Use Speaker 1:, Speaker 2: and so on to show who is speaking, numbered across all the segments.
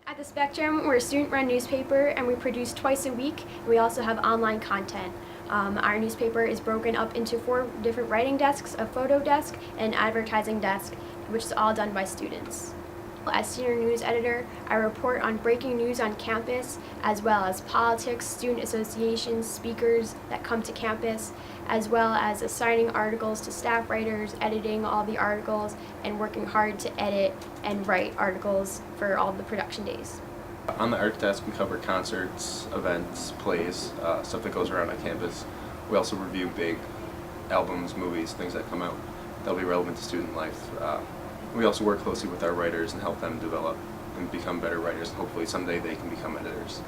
Speaker 1: At the Spectrum, we're a student-run newspaper and we produce twice a week. We also have online content. Our newspaper is broken up into 4 different writing desks, a photo desk, and an advertising desk, which is all done by students. As senior news editor, I report on breaking news on campus, as well as politics, student associations, speakers that come to campus, as well as assigning articles to staff writers, editing all the articles, and working hard to edit and write articles for all the production days.
Speaker 2: On the art desk, we cover concerts, events, plays, stuff that goes around on campus. We also review big albums, movies, things that come out that'll be relevant to student life. We also work closely with our writers and help them develop and become better writers, and hopefully someday they can become editors.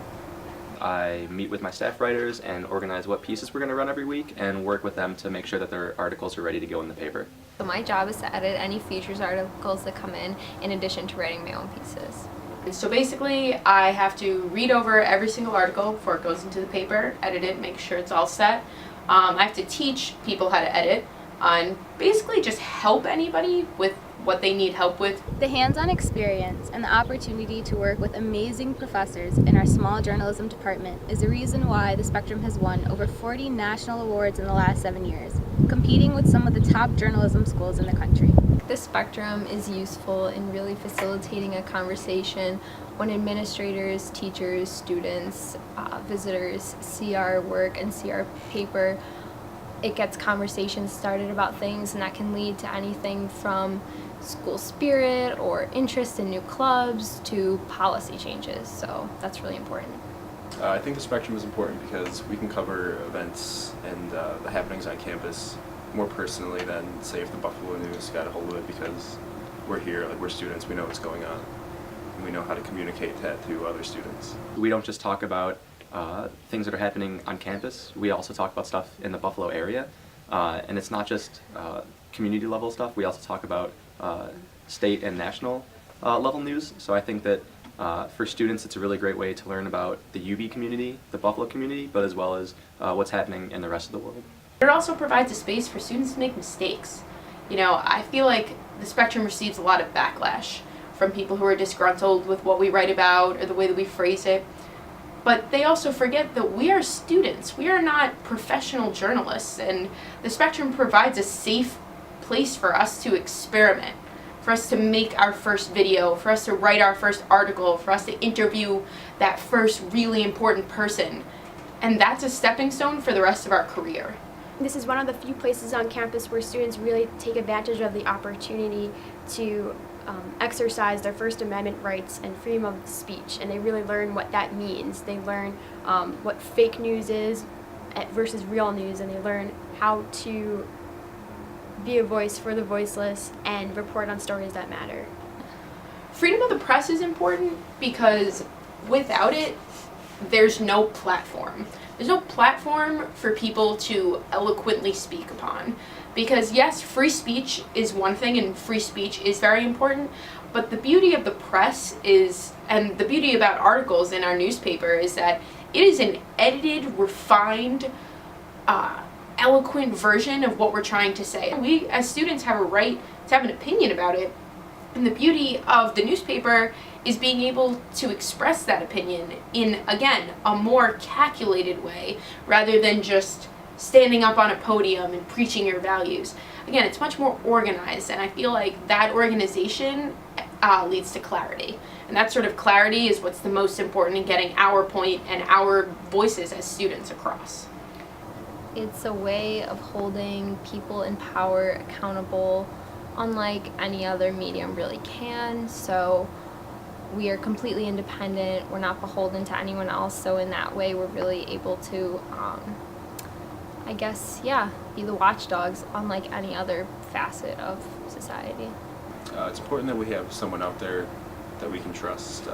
Speaker 3: I meet with my staff writers and organize what pieces we're going to run every week and work with them to make sure that their articles are ready to go in the paper.
Speaker 4: So my job is to edit any features articles that come in addition to writing my own pieces.
Speaker 5: So basically, I have to read over every single article before it goes into the paper, edit it, make sure it's all set. I have to teach people how to edit and basically just help anybody with what they need help with.
Speaker 6: The hands-on experience and the opportunity to work with amazing professors in our small journalism department is the reason why the Spectrum has won over 40 national awards in the last 7 years, competing with some of the top journalism schools in the country.
Speaker 4: The Spectrum is useful in really facilitating a conversation when administrators, teachers, students, visitors see our work and see our paper. It gets conversations started about things, and that can lead to anything from school spirit or interest in new clubs to policy changes, so that's really important.
Speaker 2: I think the Spectrum is important because we can cover events and the happenings on campus more personally than, say, if the Buffalo News got a hold of it, because we're here, like, we're students, we know what's going on, and we know how to communicate that to other students.
Speaker 3: We don't just talk about things that are happening on campus, we also talk about stuff in the Buffalo area, and it's not just community level stuff, we also talk about state and national level news. So I think that for students it's a really great way to learn about the UB community, the Buffalo community, but as well as what's happening in the rest of the world.
Speaker 5: It also provides a space for students to make mistakes. You know, I feel like the Spectrum receives a lot of backlash from people who are disgruntled with what we write about or the way that we phrase it. But they also forget that we are students. We are not professional journalists, and the Spectrum provides a safe place for us to experiment, for us to make our first video, for us to write our first article, for us to interview that first really important person. And that's a stepping stone for the rest of our career.
Speaker 1: This is one of the few places on campus where students really take advantage of the opportunity to exercise their First Amendment rights and freedom of speech, and they really learn what that means. They learn what fake news is versus real news, and they learn how to be a voice for the voiceless and report on stories that matter.
Speaker 5: Freedom of the press is important because without it, there's no platform. There's no platform for people to eloquently speak upon. Because yes, free speech is one thing and free speech is very important, but the beauty of the press is, and the beauty about articles in our newspaper is that it is an edited, refined, eloquent version of what we're trying to say. We as students have a right to have an opinion about it, and the beauty of the newspaper is being able to express that opinion in, again, a more calculated way rather than just standing up on a podium and preaching your values. Again, it's much more organized, and I feel like that organization leads to clarity. And that sort of clarity is what's the most important in getting our point and our voices as students across.
Speaker 4: It's a way of holding people in power accountable, unlike any other medium really can. So we are completely independent, we're not beholden to anyone else, so in that way we're really able to, I guess, yeah, be the watchdogs unlike any other facet of society.
Speaker 2: It's important that we have someone out there that we can trust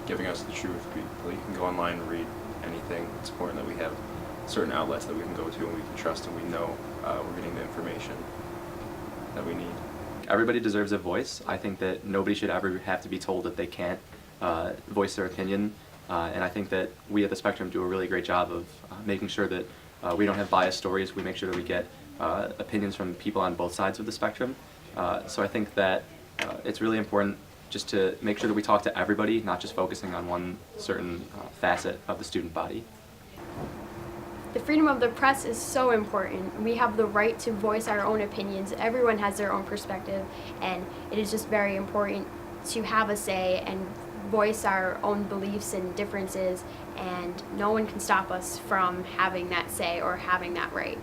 Speaker 2: giving us the truth. You can go online and read anything. It's important that we have certain outlets that we can go to and we can trust, and we know we're getting the information that we need.
Speaker 3: Everybody deserves a voice. I think that nobody should ever have to be told that they can't voice their opinion, and I think that we at the Spectrum do a really great job of making sure that we don't have biased stories. We make sure that we get opinions from people on both sides of the spectrum. So I think that it's really important just to make sure that we talk to everybody, not just focusing on one certain facet of the student body.
Speaker 1: The freedom of the press is so important. We have the right to voice our own opinions. Everyone has their own perspective, and it is just very important to have a say and voice our own beliefs and differences, and no one can stop us from having that say or having that right.